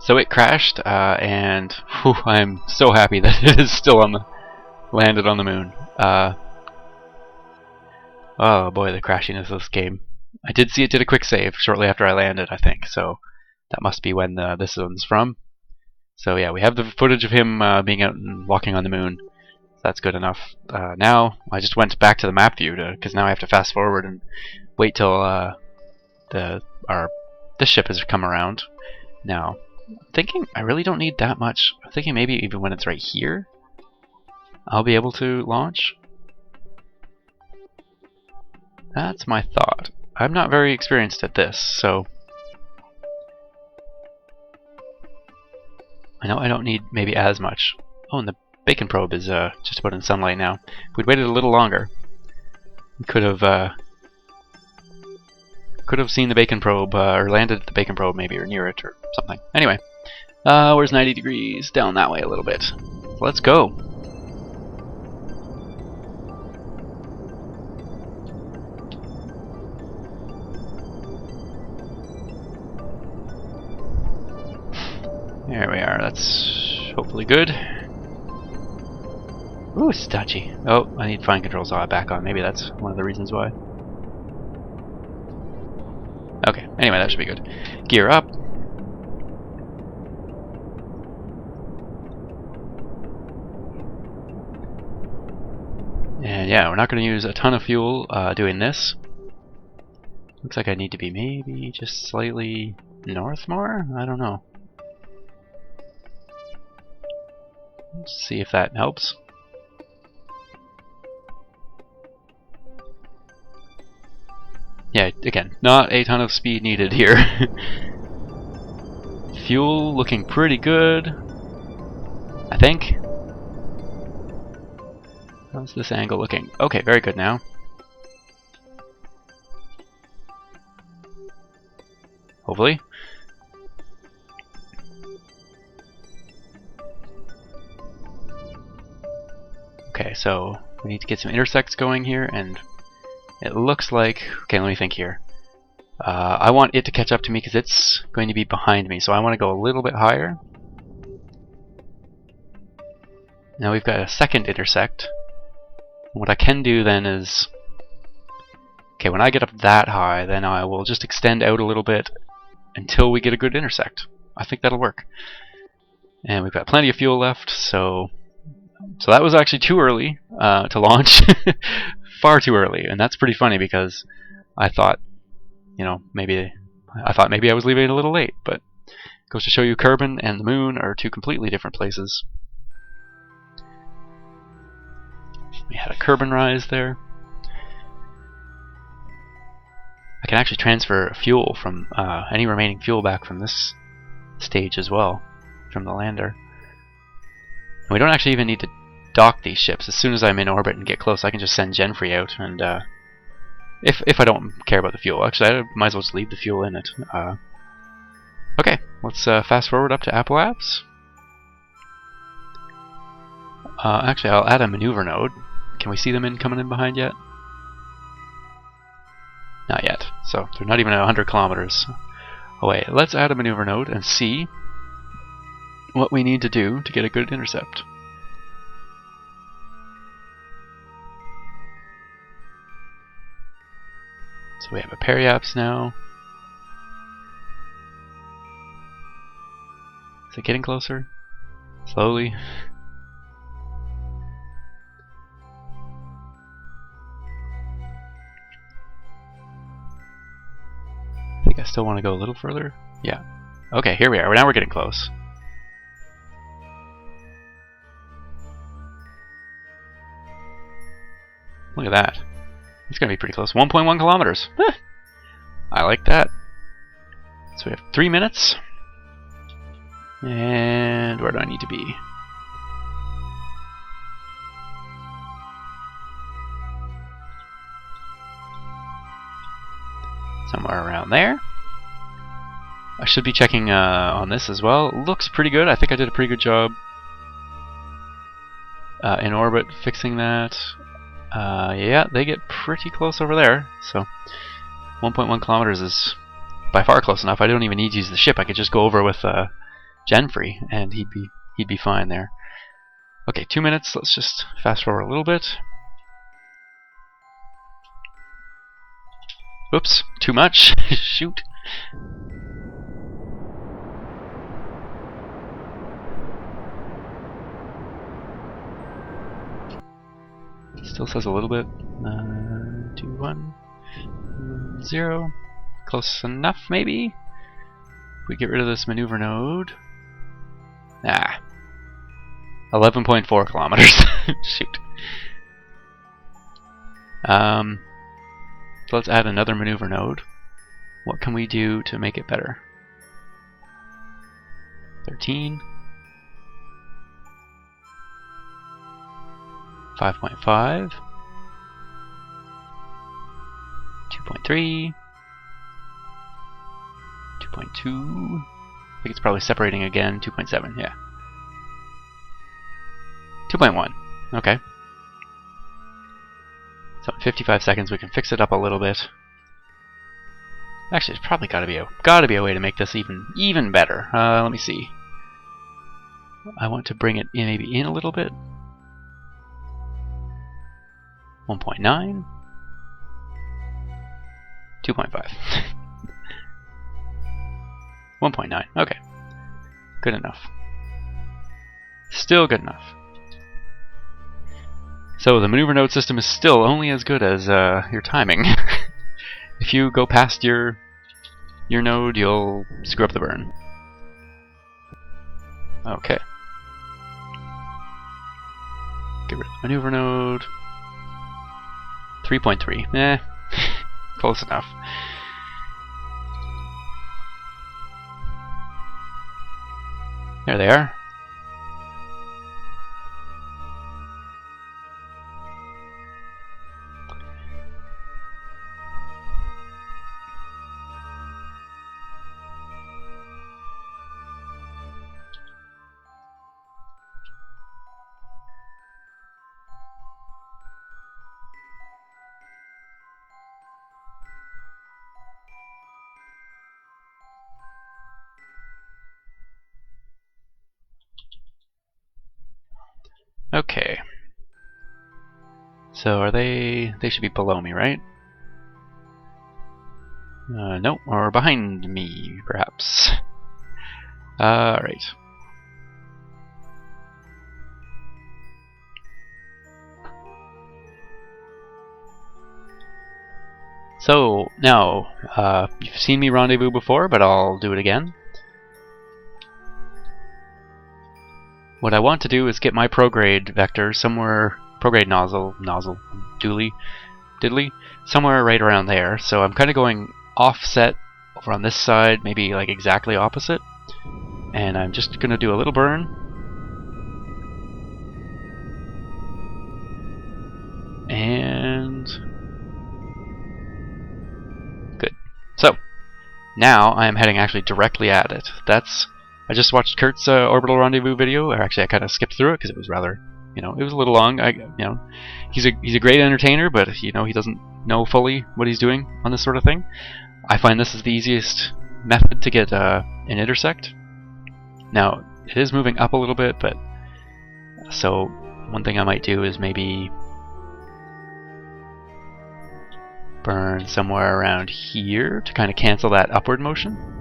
So it crashed, and whew, I'm so happy that it is still on the landed on the moon. Oh boy, the crashiness of this game. I did see it did a quick save shortly after I landed, I think, so that must be when this one's from. So yeah, we have the footage of him being out and walking on the moon. That's good enough. Now, I just went back to the map view, because now I have to fast forward and wait till this ship has come around. Now, I'm thinking I really don't need that much. I'm thinking maybe even when it's right here, I'll be able to launch. That's my thought. I'm not very experienced at this, so I know I don't need maybe as much. Oh, and the bacon probe is just about in sunlight now. If we'd waited a little longer, we could have seen the bacon probe, or landed the bacon probe maybe, or near it, or something. Anyway, where's 90 degrees? Down that way a little bit. Let's go. There we are. That's hopefully good. Ooh, it's touchy. Oh, I need fine controls back on. Maybe that's one of the reasons why. Okay, anyway, that should be good. Gear up. And yeah, we're not going to use a ton of fuel doing this. Looks like I need to be maybe just slightly north more? I don't know. Let's see if that helps. Yeah, again, not a ton of speed needed here. Fuel looking pretty good, I think. How's this angle looking? Okay, very good now. Hopefully. Okay, so we need to get some intersects going here, and it looks like... Okay, let me think here. I want it to catch up to me because it's going to be behind me, so I want to go a little bit higher. Now we've got a second intersect. What I can do then is... Okay, when I get up that high, then I will just extend out a little bit until we get a good intersect. I think that'll work. And we've got plenty of fuel left, so that was actually too early to launch. Far too early, and that's pretty funny because I thought, you know, maybe I was leaving it a little late, but it goes to show you Kerbal and the moon are two completely different places. We had a Kerbal rise there. I can actually transfer fuel from any remaining fuel back from this stage as well, from the lander. And we don't actually even need to dock these ships. As soon as I'm in orbit and get close, I can just send Genfrey out, and if I don't care about the fuel, actually I might as well just leave the fuel in it. Okay, let's fast forward up to Apple Apps. Actually, I'll add a maneuver node. Can we see them coming in behind yet? Not yet. So they're not even 100 kilometers away. Let's add a maneuver node and see what we need to do to get a good intercept. So we have a periaps now. Is it getting closer? Slowly. I think I still want to go a little further. Yeah. Okay, here we are. Now we're getting close. Look at that. It's going to be pretty close. 1.1 kilometers. I like that. So we have 3 minutes. And where do I need to be? Somewhere around there. I should be checking on this as well. Looks pretty good. I think I did a pretty good job in orbit fixing that. Yeah, they get pretty close over there. So 1.1 kilometers is by far close enough. I don't even need to use the ship. I could just go over with gen free, and he'd be fine there. Okay, 2 minutes. Let's just fast forward a little bit. Oops, too much. Shoot. Still says a little bit. 2, 1, 0. Close enough, maybe? If we get rid of this maneuver node. 11.4 kilometers. Shoot. So let's add another maneuver node. What can we do to make it better? 13. 5.5. 2.3. 2.2. I think it's probably separating again. 2.7, yeah. 2.1. Okay. So in 55 seconds we can fix it up a little bit. Actually, there's probably gotta be a way to make this even better. Let me see. I want to bring it in, maybe in a little bit. 1.9. 2.5. 1.9. Okay. Good enough. Still good enough. So the maneuver node system is still only as good as your timing. If you go past your node, you'll screw up the burn. Okay. Get rid of the maneuver node. 3.3. Close enough. There they are. Okay. So are they should be below me, right? No, or behind me, perhaps. Alright. So, now, you've seen me rendezvous before, but I'll do it again. What I want to do is get my prograde vector somewhere, prograde nozzle, diddly, somewhere right around there. So I'm kind of going offset over on this side, maybe like exactly opposite. And I'm just going to do a little burn. And good. So now I am heading actually directly at it. I just watched Kurt's orbital rendezvous video, or actually I kind of skipped through it because it was rather, it was a little long. He's a great entertainer, but he doesn't know fully what he's doing on this sort of thing. I find this is the easiest method to get an intersect. Now it is moving up a little bit, but so one thing I might do is maybe burn somewhere around here to kind of cancel that upward motion.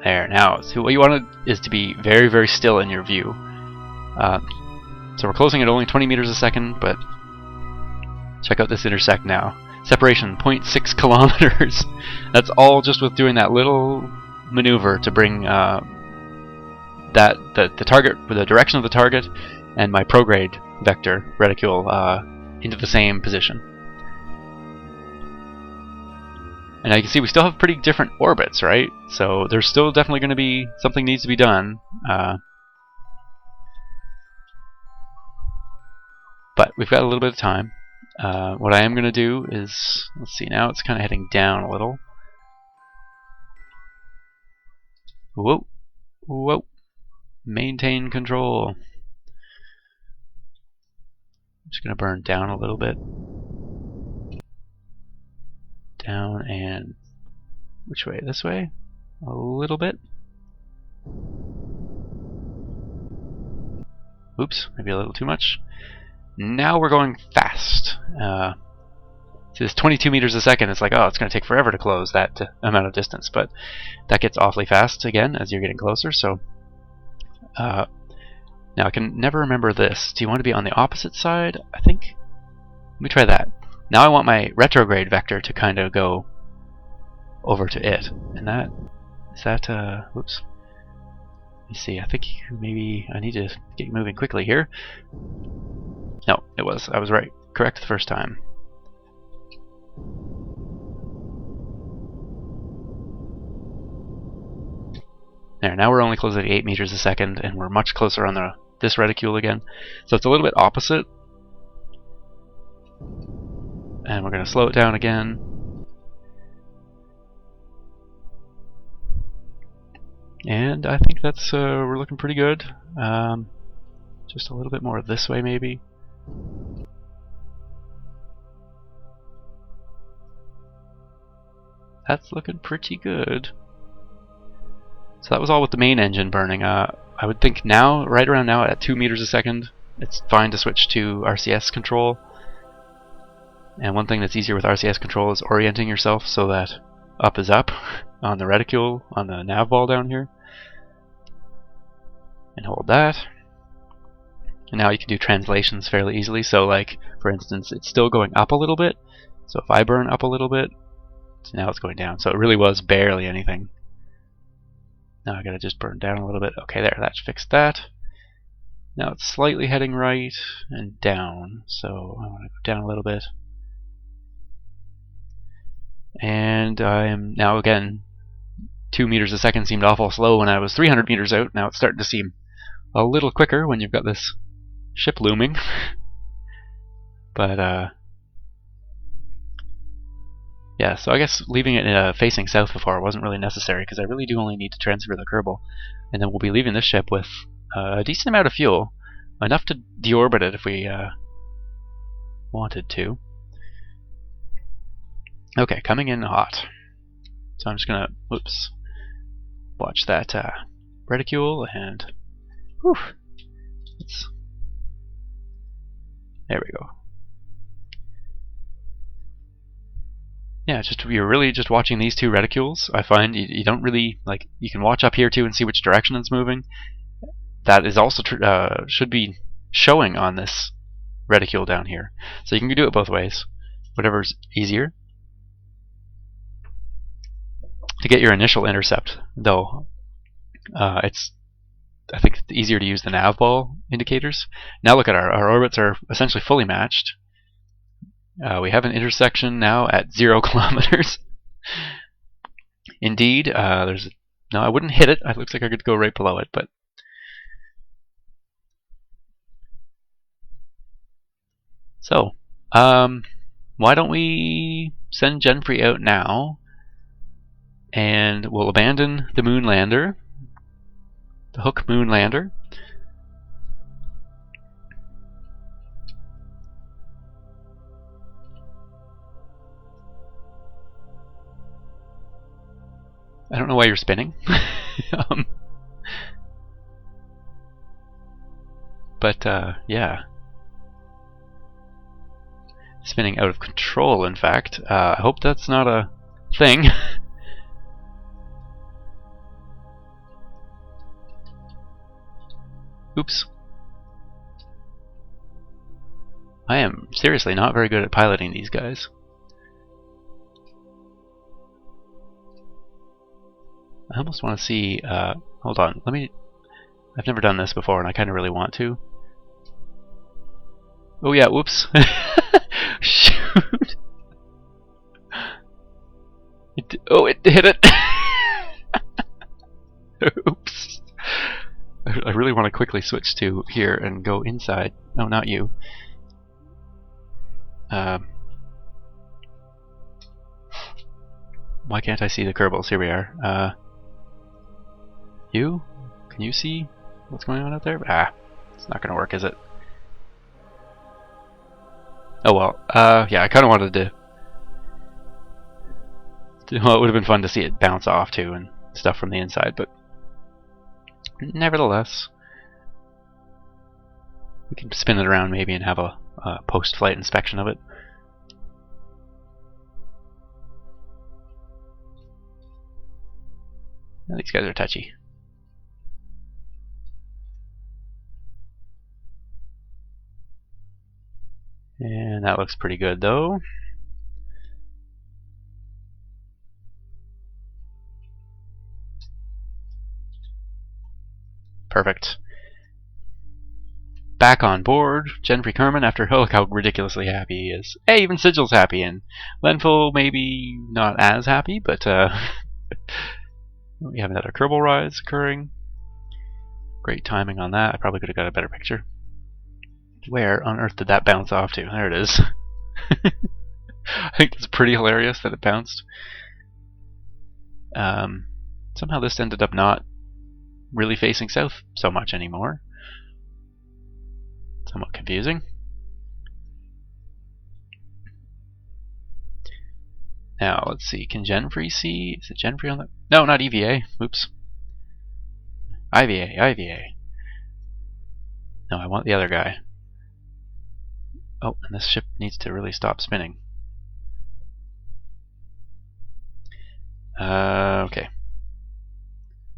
There, now, so what you want is to be very, very still in your view. So we're closing at only 20 meters a second, but check out this intersect now. Separation, 0.6 kilometers. That's all just with doing that little maneuver to bring the target, with the direction of the target, and my prograde vector reticule into the same position. And now you can see we still have pretty different orbits, right? So there's still definitely going to be something needs to be done. But we've got a little bit of time. What I am going to do is, let's see, now it's kind of heading down a little. Whoa, whoa, maintain control. I'm just going to burn down a little bit. Down and which way? This way? a little bit. Oops, maybe a little too much. Now we're going fast. So this 22 meters a second, it's like, oh, it's going to take forever to close that amount of distance, but that gets awfully fast again as you're getting closer. So now I can never remember this. Do you want to be on the opposite side? I think. Let me try that. Now I want my retrograde vector to kind of go over to it, and that is that. Whoops. Let me see. I think maybe I need to get moving quickly here. No, I was right. Correct the first time. There, now we're only close at 8 meters a second, and we're much closer on this reticule again. So it's a little bit opposite. And we're going to slow it down again. And I think that's we're looking pretty good. Just a little bit more this way, maybe. That's looking pretty good. So that was all with the main engine burning. I would think now, right around now, at 2 meters a second, it's fine to switch to RCS control. And one thing that's easier with RCS control is orienting yourself so that up is up on the reticule, on the nav ball down here. And hold that. And now you can do translations fairly easily. So like, for instance, it's still going up a little bit. So if I burn up a little bit, so now it's going down. So it really was barely anything. Now I gotta just burn down a little bit. Okay, there, that fixed that. Now it's slightly heading right and down. So I want to go down a little bit. And I am now again, 2 meters a second seemed awful slow when I was 300 meters out. Now it's starting to seem a little quicker when you've got this ship looming. But yeah, so I guess leaving it facing south before wasn't really necessary, because I really do only need to transfer the Kerbal. And then we'll be leaving this ship with a decent amount of fuel, enough to deorbit it if we wanted to. Okay, coming in hot. So I'm just gonna, whoops, watch that reticule, and whew, there we go. Yeah, you're really just watching these two reticules. I find you don't really, like, you can watch up here too and see which direction it's moving. That is also should be showing on this reticule down here. So you can do it both ways, whatever's easier. To get your initial intercept, though, I think it's easier to use the nav ball indicators. Now look at our orbits are essentially fully matched. We have an intersection now at 0 kilometers. Indeed, no, I wouldn't hit it. It looks like I could go right below it, but so why don't we send Genfrey out now, and we'll abandon the moon lander, the Hook moon lander. I don't know why you're spinning. But yeah. Spinning out of control, in fact. I hope that's not a thing. Oops. I am seriously not very good at piloting these guys. I almost want to see, hold on, I've never done this before and I kind of really want to. Oh yeah, whoops. Shoot. It hit it. Oops. I really want to quickly switch to here and go inside. No, not you. Why can't I see the Kerbals? Here we are. You? Can you see what's going on out there? Ah, it's not going to work, is it? Oh well. Yeah, I kind of wanted to. Well, it would have been fun to see it bounce off too, and stuff from the inside, but nevertheless, we can spin it around maybe and have a post-flight inspection of it. Now these guys are touchy. And that looks pretty good though. Perfect. Back on board, Jenfrey Kerman, after look how ridiculously happy he is. Hey, even Sigil's happy, and Lenful maybe not as happy, but we have another Kerbal rise occurring. Great timing on that. I probably could have got a better picture. Where on earth did that bounce off to? There it is. I think it's pretty hilarious that it bounced. Somehow this ended up not really facing south so much anymore. Somewhat confusing. Now, let's see. Can Jenfrey see? Is it Jenfrey on the... No, not EVA. Oops. IVA. No, I want the other guy. Oh, and this ship needs to really stop spinning. Okay.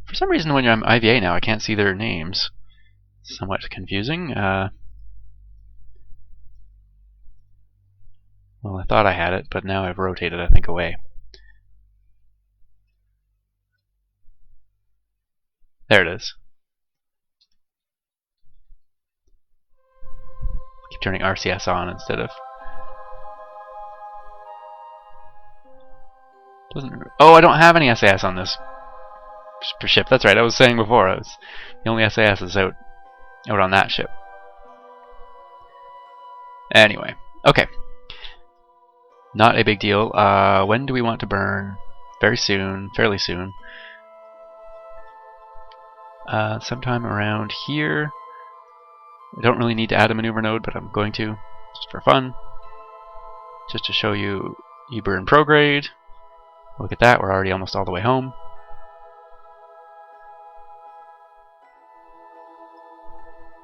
For some reason, when I'm IVA now, I can't see their names. Somewhat confusing. Well, I thought I had it, but now I've rotated, I think, away. There it is. Keep turning RCS on instead of... Oh, I don't have any SAS on this ship. That's right, I was saying before. The only SAS is out on that ship. Anyway, okay. Not a big deal. When do we want to burn? Very soon, fairly soon. Sometime around here. I don't really need to add a maneuver node, but I'm going to, just for fun. Just to show you burn prograde. Look at that, we're already almost all the way home.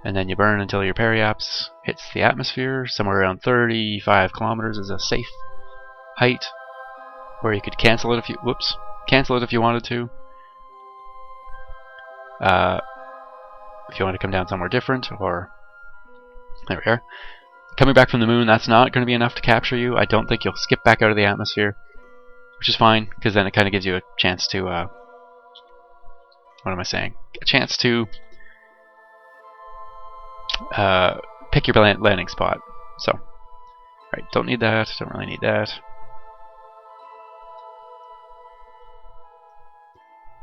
And then you burn until your periaps hits the atmosphere. Somewhere around 35 kilometers is a safe height where you could cancel it if you wanted to. If you want to come down somewhere different, or there we are. Coming back from the moon, that's not going to be enough to capture you. I don't think you'll skip back out of the atmosphere, which is fine, because then it kind of gives you a chance to what am I saying? A chance to pick your landing spot. So, right, don't need that. Don't really need that.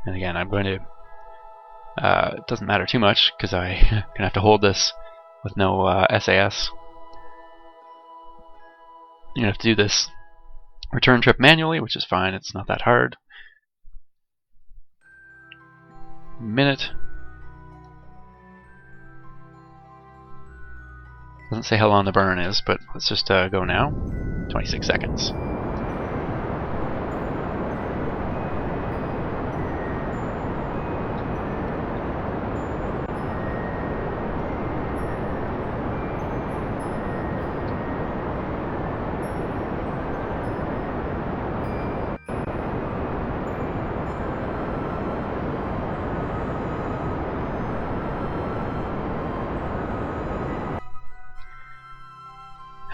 And again, I'm going to. It doesn't matter too much because I'm gonna have to hold this with no SAS. You're gonna have to do this return trip manually, which is fine. It's not that hard. Minute. Doesn't say how long the burn is, but let's just go now. 26 seconds.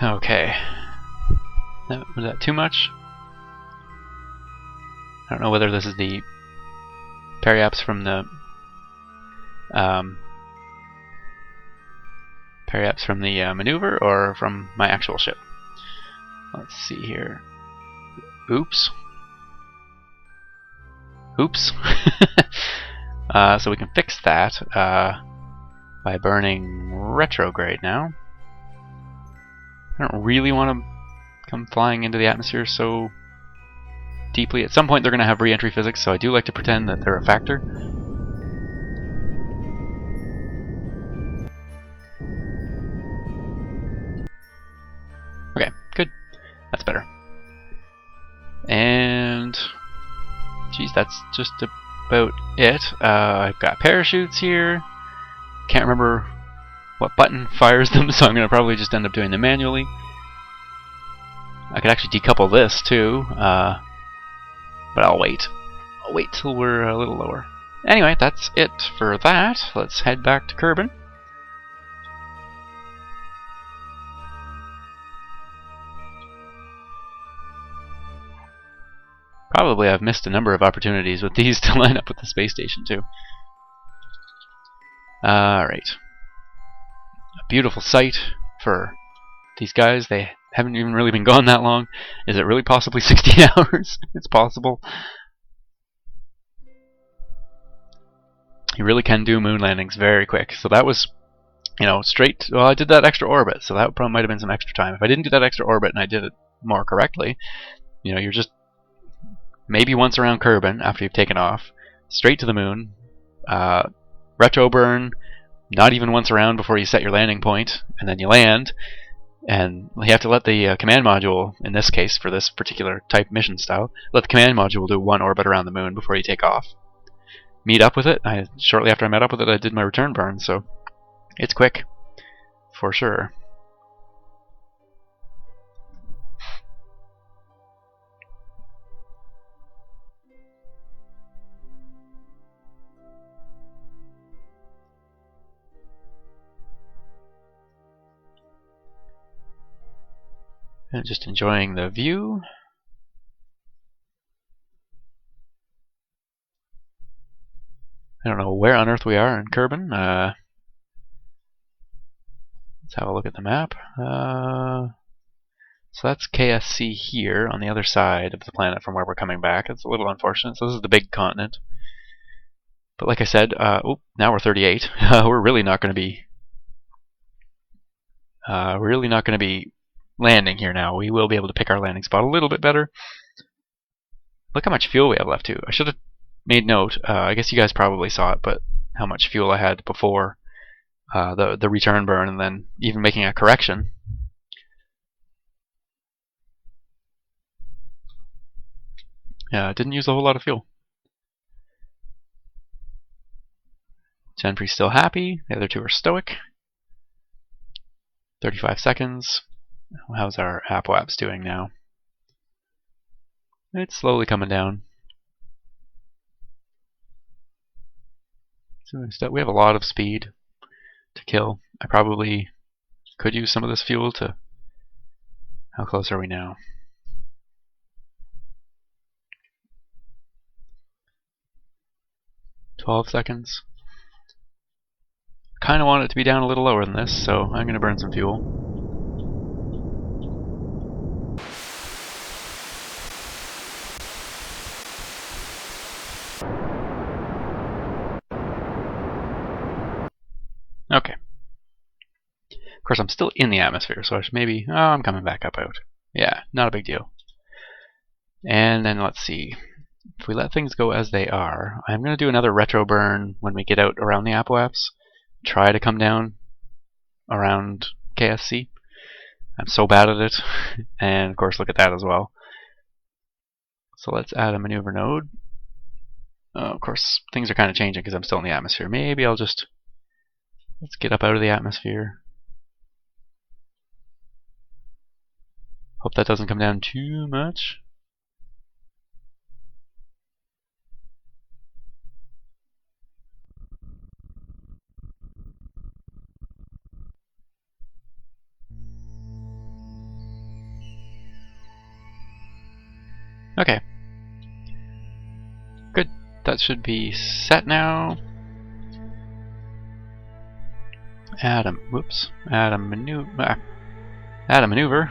Okay. Was that too much? I don't know whether this is the periaps from the maneuver or from my actual ship. Let's see here. Oops. So we can fix that by burning retrograde now. I don't really want to come flying into the atmosphere so deeply. At some point they're going to have re-entry physics, so I do like to pretend that they're a factor. Okay, good. That's better. And... geez, that's just a about it. I've got parachutes here. Can't remember what button fires them, so I'm going to probably just end up doing them manually. I could actually decouple this too, but I'll wait. I'll wait till we're a little lower. Anyway, that's it for that. Let's head back to Kerbin. Probably I've missed a number of opportunities with these to line up with the space station too. Alright. A beautiful sight for these guys. They haven't even really been gone that long. Is it really possibly 16 hours? It's possible. You really can do moon landings very quick. So that was, you know, straight. Well, I did that extra orbit, so that probably might have been some extra time. If I didn't do that extra orbit and I did it more correctly, you know, you're just maybe once around Kerbin after you've taken off, straight to the moon, retro burn, not even once around before you set your landing point, and then you land, and you have to let the command module, in this case for this particular type mission style, let the command module do one orbit around the moon before you take off. Meet up with it. Shortly after I met up with it, I did my return burn, so it's quick, for sure. And just enjoying the view. I don't know where on earth we are in Kerbin. Let's have a look at the map. So that's KSC here on the other side of the planet from where we're coming back. It's a little unfortunate. So this is the big continent. But like I said, oh, now we're 38. We're really not going to be landing here now. We will be able to pick our landing spot a little bit better. Look how much fuel we have left too. I should have made note. I guess you guys probably saw it, but how much fuel I had before the return burn, and then even making a correction. Yeah, it didn't use a whole lot of fuel. Genfrey's still happy. The other two are stoic. 35 seconds. How's our Apoaps doing now? It's slowly coming down. So we have a lot of speed to kill. I probably could use some of this fuel to... How close are we now? $12 seconds. Kind of want it to be down a little lower than this, so I'm going to burn some fuel. Okay. Of course, I'm still in the atmosphere, so I should maybe... Oh, I'm coming back up out. Yeah, not a big deal. And then let's see. If we let things go as they are, I'm going to do another retro burn when we get out around the Apoaps. Try to come down around KSC. I'm so bad at it. And of course, look at that as well. So let's add a maneuver node. Of course, things are kind of changing because I'm still in the atmosphere. Maybe I'll just... Let's get up out of the atmosphere. Hope that doesn't come down too much. Okay. Good. That should be set now. Add a maneuver.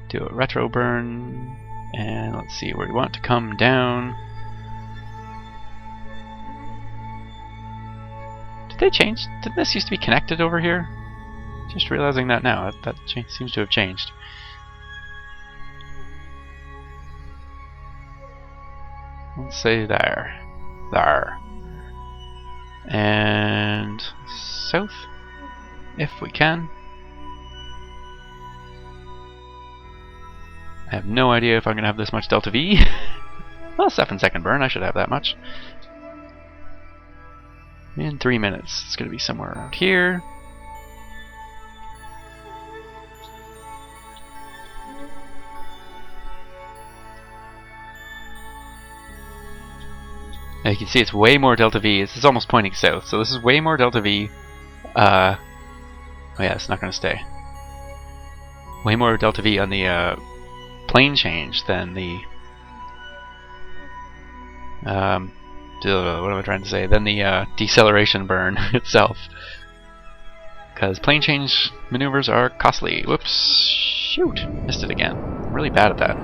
Do a retro burn, and let's see where we want to come down. Did they change? Didn't this used to be connected over here? Just realizing that now. That seems to have changed. Let's say there. And south, if we can. I have no idea if I'm going to have this much delta V. Well, 7-second burn, I should have that much. In 3 minutes. It's going to be somewhere around here. Now you can see it's way more delta V. This is almost pointing south, so this is way more delta V. Oh yeah, it's not going to stay. Way more delta V on the plane change than the what am I trying to say? Than the deceleration burn itself. Because plane change maneuvers are costly. Whoops! Shoot! Missed it again. I'm really bad at that.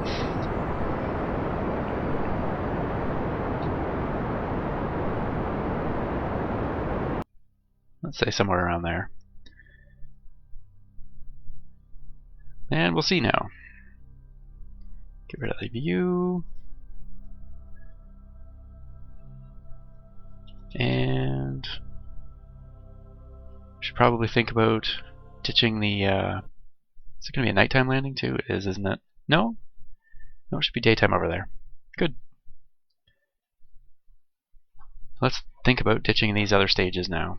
Let's say somewhere around there. And we'll see now. Get rid of the view. And should probably think about ditching the is it going to be a nighttime landing too? It is, isn't it? No? No, it should be daytime over there. Good. Let's think about ditching these other stages now.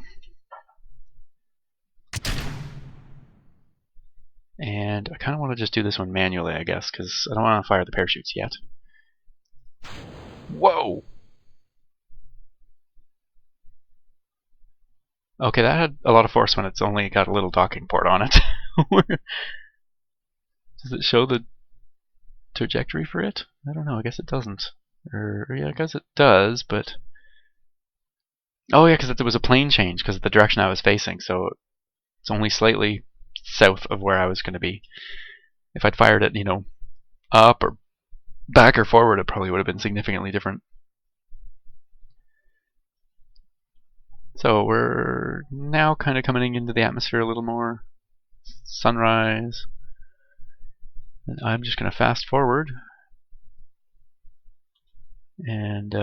And I kind of want to just do this one manually, I guess, because I don't want to fire the parachutes yet. Whoa! Okay, that had a lot of force when it's only got a little docking port on it. Does it show the trajectory for it? I don't know, I guess it doesn't. Or yeah, I guess it does, but... Oh yeah, because it was a plane change, because of the direction I was facing, so it's only slightly south of where I was going to be. If I'd fired it, you know, up or back or forward, it probably would have been significantly different. So we're now kind of coming into the atmosphere a little more. Sunrise. And I'm just going to fast forward. And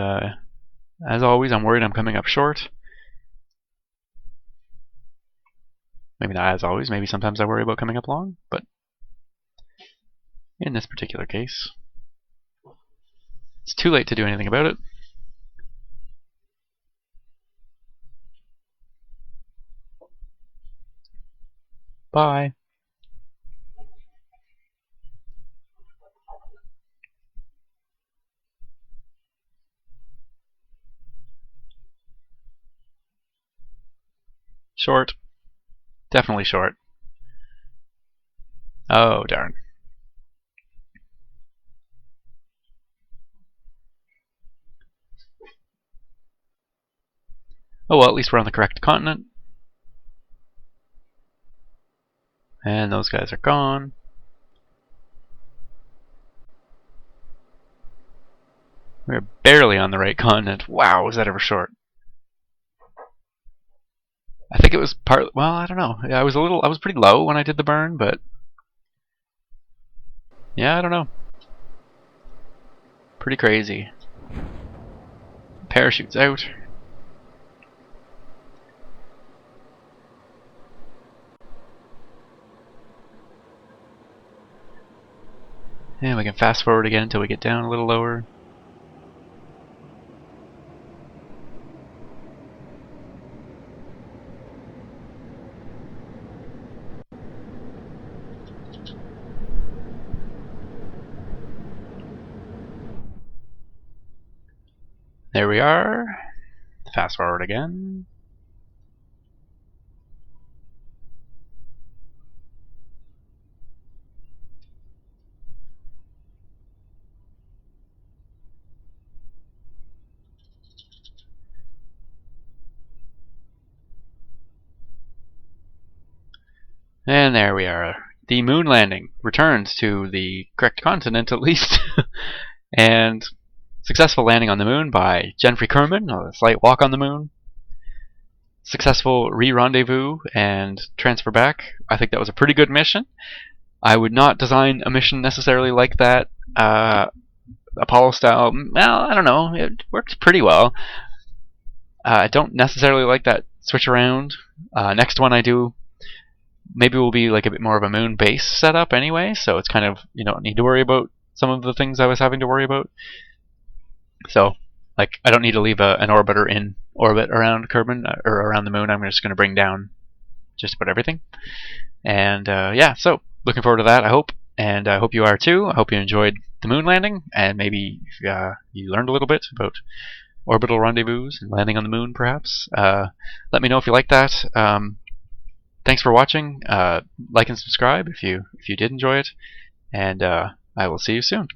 as always, I'm worried I'm coming up short. Maybe not as always. Maybe sometimes I worry about coming up long. But in this particular case, it's too late to do anything about it. Bye. Short. Definitely short. Oh, darn. Oh well, at least we're on the correct continent. And those guys are gone. We're barely on the right continent. Wow, was that ever short? I think it was part. Well, I don't know. I was pretty low when I did the burn, but yeah, I don't know. Pretty crazy. Parachute's out. And we can fast forward again until we get down a little lower. There we are. Fast forward again. And there we are. The moon landing returned to the correct continent at least. And successful landing on the moon by Jenfrey Kerman, a slight walk on the moon. Successful re-rendezvous and transfer back. I think that was a pretty good mission. I would not design a mission necessarily like that. Apollo style, well, I don't know. It works pretty well. I don't necessarily like that switch around. Next one I do maybe will be like a bit more of a moon base setup anyway, so it's kind of, you don't need to worry about some of the things I was having to worry about. So, like, I don't need to leave an orbiter in orbit around Kerbin or around the moon. I'm just going to bring down just about everything. And yeah, so looking forward to that, I hope. And I hope you are too. I hope you enjoyed the moon landing, and maybe you learned a little bit about orbital rendezvous and landing on the moon, perhaps. Let me know if you like that. Thanks for watching. Like and subscribe if you did enjoy it, and I will see you soon.